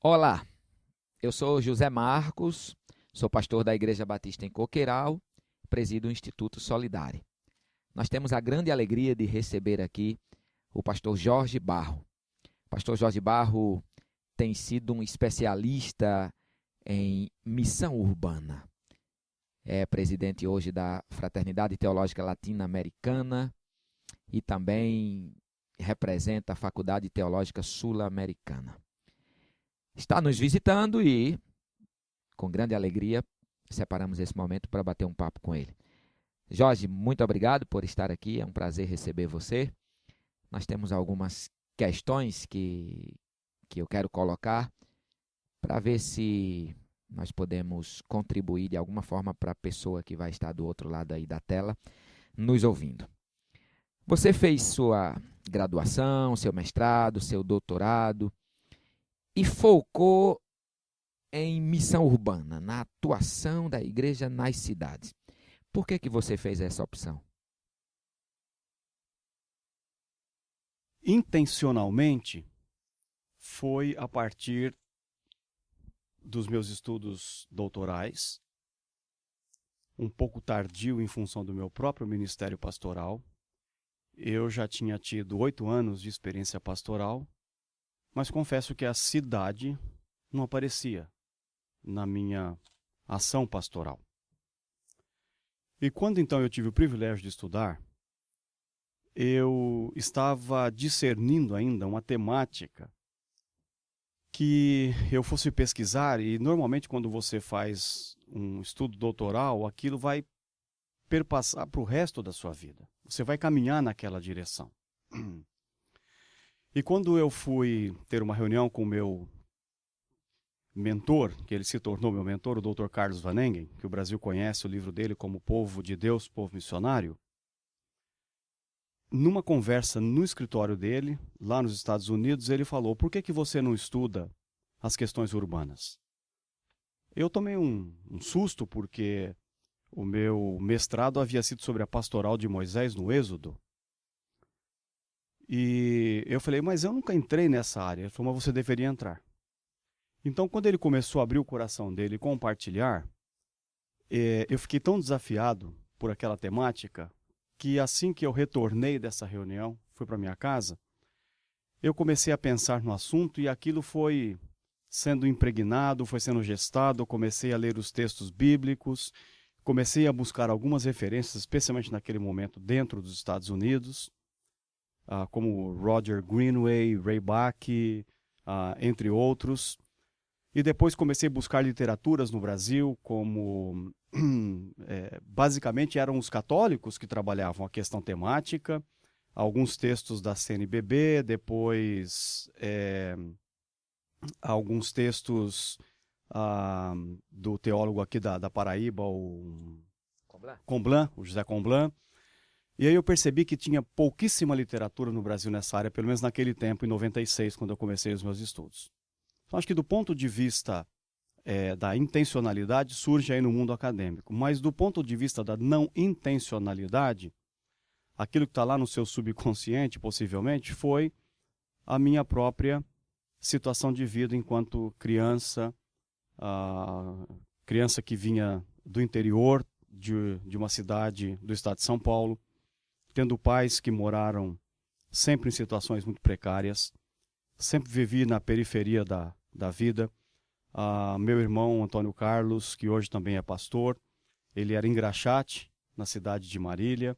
Olá, eu sou José Marcos, sou pastor da Igreja Batista em Coqueiral, presido o Instituto Solidário. Nós temos a grande alegria de receber aqui o pastor Jorge Barro. O pastor Jorge Barro tem sido um especialista em missão urbana. É presidente hoje da Fraternidade Teológica Latino-Americana e também representa a Faculdade Teológica Sul-Americana. Está nos visitando e, com grande alegria, separamos esse momento para bater um papo com ele. Jorge, muito obrigado por estar aqui, é um prazer receber você. Nós temos algumas questões que eu quero colocar para ver se nós podemos contribuir de alguma forma para a pessoa que vai estar do outro lado aí da tela, nos ouvindo. Você fez sua graduação, seu mestrado, seu doutorado, e focou em missão urbana, na atuação da igreja nas cidades. Por que você fez essa opção? Intencionalmente, foi a partir dos meus estudos doutorais, um pouco tardio em função do meu próprio ministério pastoral. Eu já tinha tido 8 anos de experiência pastoral, mas confesso que a cidade não aparecia na minha ação pastoral. E quando então eu tive o privilégio de estudar, eu estava discernindo ainda uma temática que eu fosse pesquisar, e normalmente quando você faz um estudo doutoral, aquilo vai perpassar para o resto da sua vida. Você vai caminhar naquela direção. E quando eu fui ter uma reunião com o meu mentor, que ele se tornou meu mentor, o Dr. Carlos Van Engen, que o Brasil conhece o livro dele como Povo de Deus, Povo Missionário, numa conversa no escritório dele, lá nos Estados Unidos, ele falou: por que você não estuda as questões urbanas? Eu tomei um susto, porque o meu mestrado havia sido sobre a pastoral de Moisés no Êxodo. E eu falei: mas eu nunca entrei nessa área. Ele falou: mas você deveria entrar. Então, quando ele começou a abrir o coração dele e compartilhar, eu fiquei tão desafiado por aquela temática, que assim que eu retornei dessa reunião, fui para minha casa, eu comecei a pensar no assunto e aquilo foi sendo impregnado, foi sendo gestado. Eu comecei a ler os textos bíblicos, comecei a buscar algumas referências, especialmente naquele momento, dentro dos Estados Unidos, como Roger Greenway, Ray Bach, entre outros. E depois comecei a buscar literaturas no Brasil, como basicamente eram os católicos que trabalhavam a questão temática, alguns textos da CNBB, depois alguns textos do teólogo aqui da Paraíba, o Comblan, o José Comblan. E aí eu percebi que tinha pouquíssima literatura no Brasil nessa área, pelo menos naquele tempo, em 96, quando eu comecei os meus estudos. Então, acho que do ponto de vista da intencionalidade, surge aí no mundo acadêmico. Mas do ponto de vista da não intencionalidade, aquilo que está lá no seu subconsciente, possivelmente, foi a minha própria situação de vida enquanto criança, criança que vinha do interior de uma cidade do estado de São Paulo, tendo pais que moraram sempre em situações muito precárias, sempre vivi na periferia da vida. Meu irmão Antônio Carlos, que hoje também é pastor, ele era engraxate na cidade de Marília.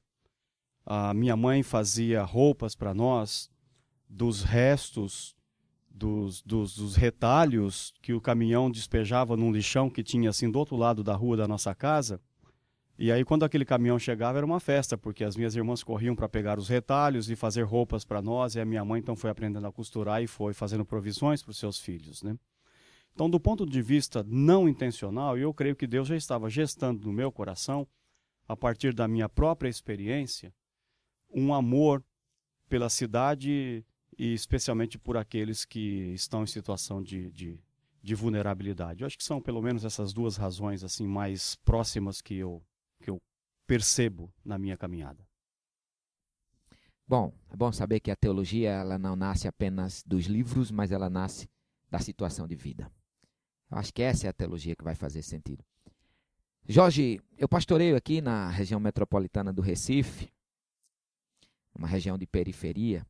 Minha mãe fazia roupas para nós dos restos, dos retalhos que o caminhão despejava num lixão que tinha assim do outro lado da rua da nossa casa. E aí, quando aquele caminhão chegava, era uma festa, porque as minhas irmãs corriam para pegar os retalhos e fazer roupas para nós, e a minha mãe então foi aprendendo a costurar e foi fazendo provisões para os seus filhos, né? Então, do ponto de vista não intencional, eu creio que Deus já estava gestando no meu coração, a partir da minha própria experiência, um amor pela cidade e especialmente por aqueles que estão em situação de de vulnerabilidade. Eu acho que são pelo menos essas duas razões assim mais próximas que eu percebo na minha caminhada. Bom, é bom saber que a teologia ela não nasce apenas dos livros, mas ela nasce da situação de vida. Eu acho que essa é a teologia que vai fazer sentido. Jorge, eu pastoreio aqui na região metropolitana do Recife, uma região de periferia,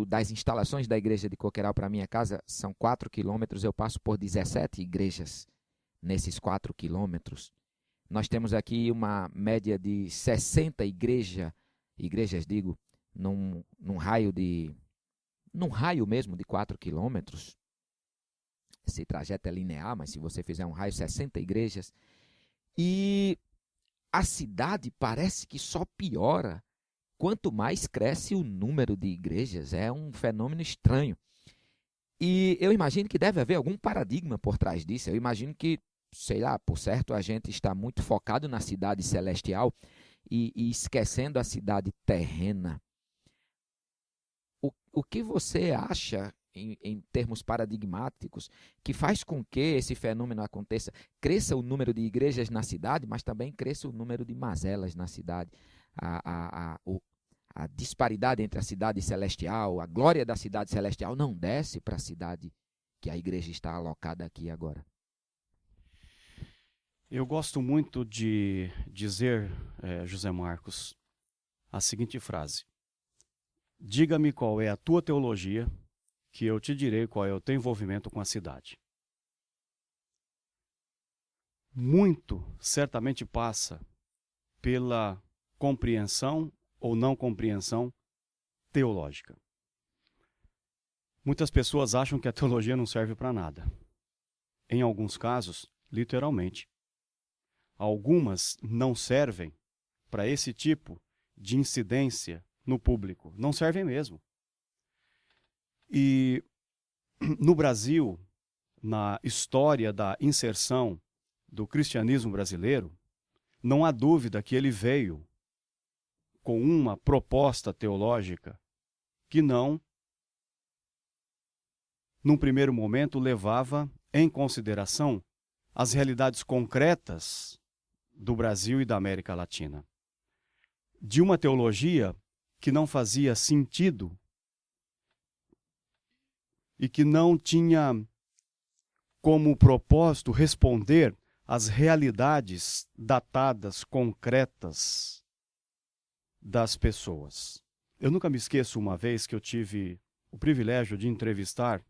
das instalações da igreja de Coqueiral para a minha casa são 4 quilômetros, eu passo por 17 igrejas nesses 4 quilômetros. Nós temos aqui uma média de 60 igrejas, num raio mesmo de 4 quilômetros. Esse trajeto é linear, mas se você fizer um raio, 60 igrejas. E a cidade parece que só piora quanto mais cresce o número de igrejas. É um fenômeno estranho. E eu imagino que deve haver algum paradigma por trás disso. Eu imagino que, sei lá, por certo, a gente está muito focado na cidade celestial e esquecendo a cidade terrena. O que você acha, em termos paradigmáticos, que faz com que esse fenômeno aconteça? Cresça o número de igrejas na cidade, mas também cresça o número de mazelas na cidade. A disparidade entre a cidade celestial, a glória da cidade celestial não desce para a cidade que a igreja está alocada aqui agora. Eu gosto muito de dizer, José Marcos, a seguinte frase: diga-me qual é a tua teologia, que eu te direi qual é o teu envolvimento com a cidade. Muito certamente passa pela compreensão ou não compreensão teológica. Muitas pessoas acham que a teologia não serve para nada. Em alguns casos, literalmente. Algumas não servem para esse tipo de incidência no público. Não servem mesmo. E no Brasil, na história da inserção do cristianismo brasileiro, não há dúvida que ele veio com uma proposta teológica que não, num primeiro momento, levava em consideração as realidades concretas do Brasil e da América Latina. De uma teologia que não fazia sentido e que não tinha como propósito responder às realidades datadas, concretas das pessoas. Eu nunca me esqueço uma vez que eu tive o privilégio de entrevistar,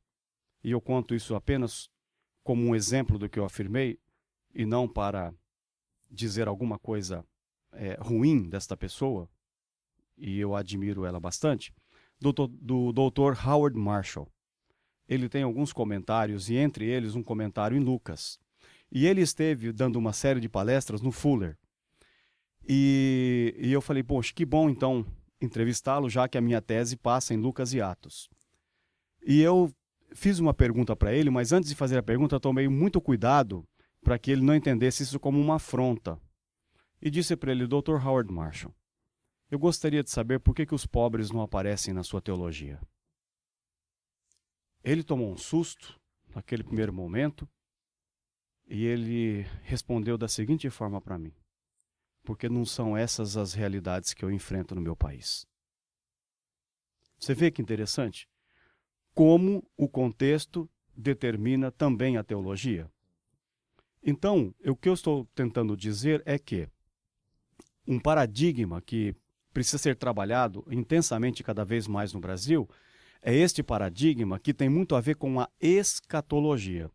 e eu conto isso apenas como um exemplo do que eu afirmei, e não para dizer alguma coisa ruim desta pessoa, e eu admiro ela bastante, do Dr. Howard Marshall. Ele tem alguns comentários, e entre eles um comentário em Lucas. E ele esteve dando uma série de palestras no Fuller. E eu falei, poxa, que bom então entrevistá-lo, já que a minha tese passa em Lucas e Atos. E eu fiz uma pergunta para ele, mas antes de fazer a pergunta, eu tomei muito cuidado para que ele não entendesse isso como uma afronta. E disse para ele, Dr. Howard Marshall, eu gostaria de saber por que os pobres não aparecem na sua teologia. Ele tomou um susto naquele primeiro momento e ele respondeu da seguinte forma para mim: porque não são essas as realidades que eu enfrento no meu país. Você vê que interessante? Como o contexto determina também a teologia. Então, o que eu estou tentando dizer é que um paradigma que precisa ser trabalhado intensamente cada vez mais no Brasil é este paradigma que tem muito a ver com a escatologia.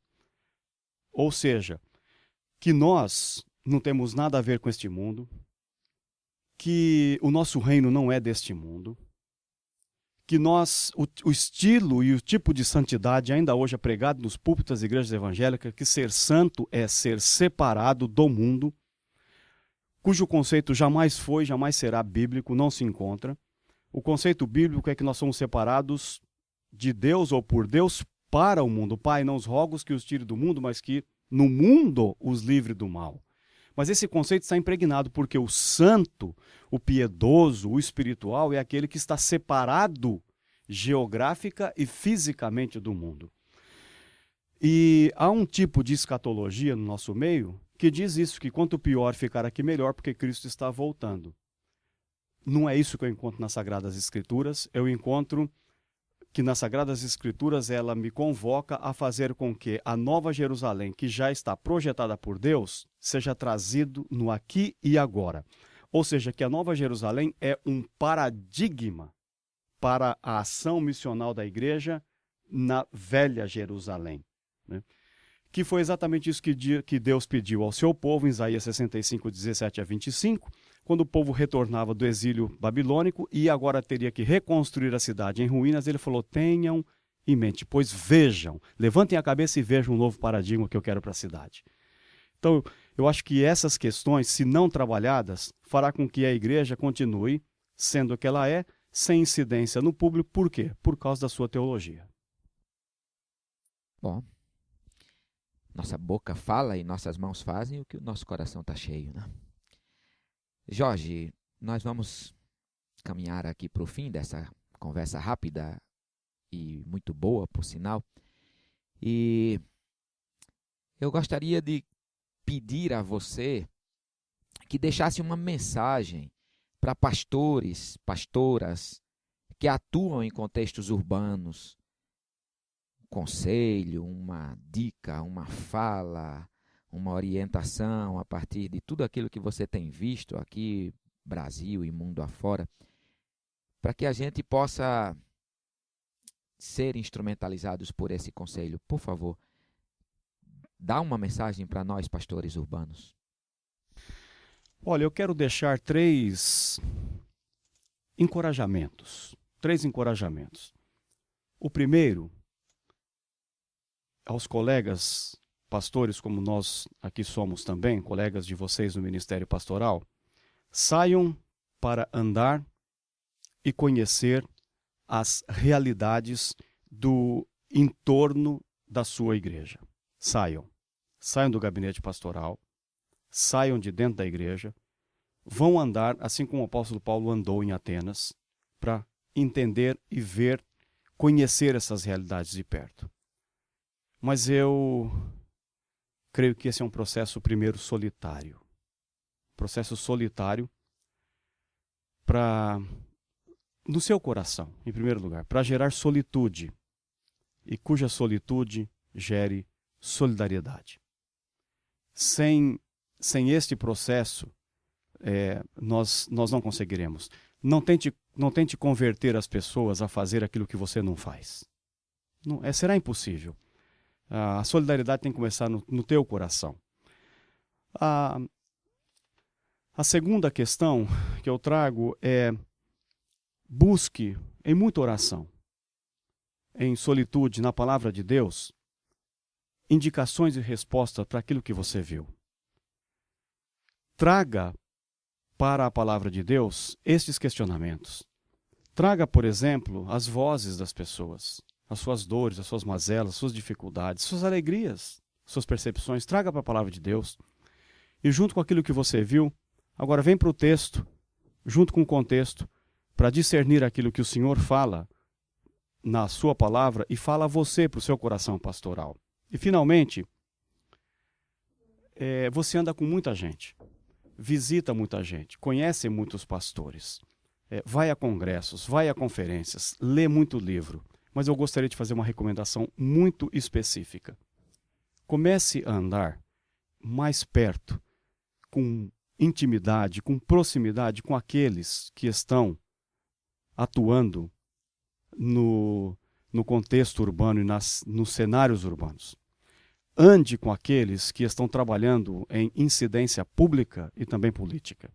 Ou seja, que nós não temos nada a ver com este mundo, que o nosso reino não é deste mundo, que o estilo e o tipo de santidade ainda hoje é pregado nos púlpitos das igrejas evangélicas, que ser santo é ser separado do mundo, cujo conceito jamais foi, jamais será bíblico, não se encontra. O conceito bíblico é que nós somos separados de Deus ou por Deus para o mundo. Pai, não os rogo que os tire do mundo, mas que no mundo os livre do mal. Mas esse conceito está impregnado porque o santo, o piedoso, o espiritual é aquele que está separado geográfica e fisicamente do mundo. E há um tipo de escatologia no nosso meio que diz isso, que quanto pior ficar aqui, melhor, porque Cristo está voltando. Não é isso que eu encontro nas Sagradas Escrituras. Eu encontro que nas Sagradas Escrituras ela me convoca a fazer com que a Nova Jerusalém, que já está projetada por Deus, seja trazido no aqui e agora. Ou seja, que a Nova Jerusalém é um paradigma para a ação missional da igreja na velha Jerusalém, né? Que foi exatamente isso que Deus pediu ao seu povo, em Isaías 65, 17 a 25, quando o povo retornava do exílio babilônico e agora teria que reconstruir a cidade em ruínas. Ele falou: tenham em mente, pois vejam, levantem a cabeça e vejam um novo paradigma que eu quero para a cidade. Então, eu acho que essas questões, se não trabalhadas, fará com que a igreja continue sendo o que ela é, sem incidência no público. Por quê? Por causa da sua teologia. Bom, nossa boca fala e nossas mãos fazem o que o nosso coração está cheio, né? Jorge, nós vamos caminhar aqui para o fim dessa conversa rápida e muito boa, por sinal. E eu gostaria de pedir a você que deixasse uma mensagem para pastores, pastoras que atuam em contextos urbanos. Um conselho, uma dica, uma fala, uma orientação a partir de tudo aquilo que você tem visto aqui, Brasil e mundo afora, para que a gente possa ser instrumentalizados por esse conselho. Por favor, dá uma mensagem para nós, pastores urbanos. Olha, eu quero deixar três encorajamentos. O primeiro, aos colegas pastores, como nós aqui somos também, colegas de vocês no Ministério Pastoral, saiam para andar e conhecer as realidades do entorno da sua igreja. Saiam do gabinete pastoral, saiam de dentro da igreja, vão andar, assim como o apóstolo Paulo andou em Atenas, para entender e ver, conhecer essas realidades de perto. Mas eu creio que esse é um processo, primeiro, solitário. Processo solitário no seu coração, em primeiro lugar, para gerar solitude, e cuja solitude gere solidariedade. Sem este processo, nós não conseguiremos. Não tente converter as pessoas a fazer aquilo que você não faz. Será impossível. A solidariedade tem que começar no teu coração. A segunda questão que eu trago é: busque em muita oração, em solitude, na palavra de Deus, indicações e respostas para aquilo que você viu. Traga para a palavra de Deus estes questionamentos. Traga, por exemplo, as vozes das pessoas, as suas dores, as suas mazelas, as suas dificuldades, suas alegrias, suas percepções. Traga para a palavra de Deus. E junto com aquilo que você viu, agora vem para o texto, junto com o contexto, para discernir aquilo que o Senhor fala na sua palavra e fala a você, para o seu coração pastoral. E, finalmente, você anda com muita gente, visita muita gente, conhece muitos pastores, vai a congressos, vai a conferências, lê muito livro. Mas eu gostaria de fazer uma recomendação muito específica. Comece a andar mais perto, com intimidade, com proximidade com aqueles que estão atuando no contexto urbano e nos cenários urbanos. Ande com aqueles que estão trabalhando em incidência pública e também política.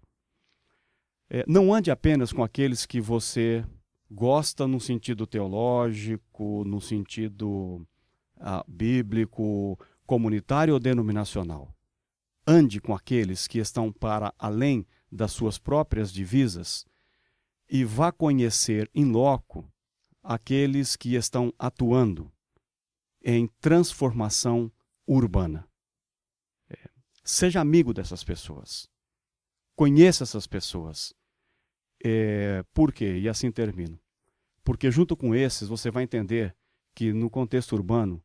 Não ande apenas com aqueles que você gosta no sentido teológico, no sentido bíblico, comunitário ou denominacional. Ande com aqueles que estão para além das suas próprias divisas e vá conhecer in loco aqueles que estão atuando em transformação urbana. Seja amigo dessas pessoas. Conheça essas pessoas. Por quê? E assim termino. Porque junto com esses, você vai entender que no contexto urbano,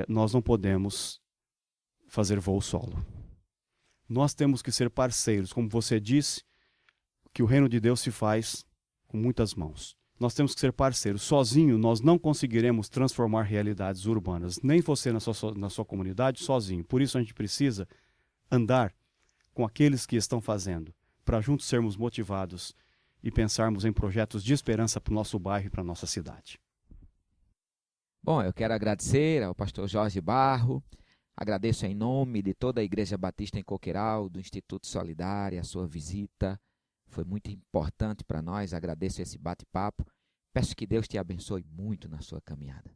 nós não podemos fazer voo solo. Nós temos que ser parceiros. Como você disse, que o reino de Deus se faz com muitas mãos. Nós temos que ser parceiros. Sozinho, nós não conseguiremos transformar realidades urbanas. Nem você na sua comunidade, sozinho. Por isso, a gente precisa andar com aqueles que estão fazendo, para juntos sermos motivados e pensarmos em projetos de esperança para o nosso bairro e para a nossa cidade. Bom, eu quero agradecer ao pastor Jorge Barro, agradeço em nome de toda a Igreja Batista em Coqueiral, do Instituto Solidário, a sua visita, foi muito importante para nós, agradeço esse bate-papo, peço que Deus te abençoe muito na sua caminhada.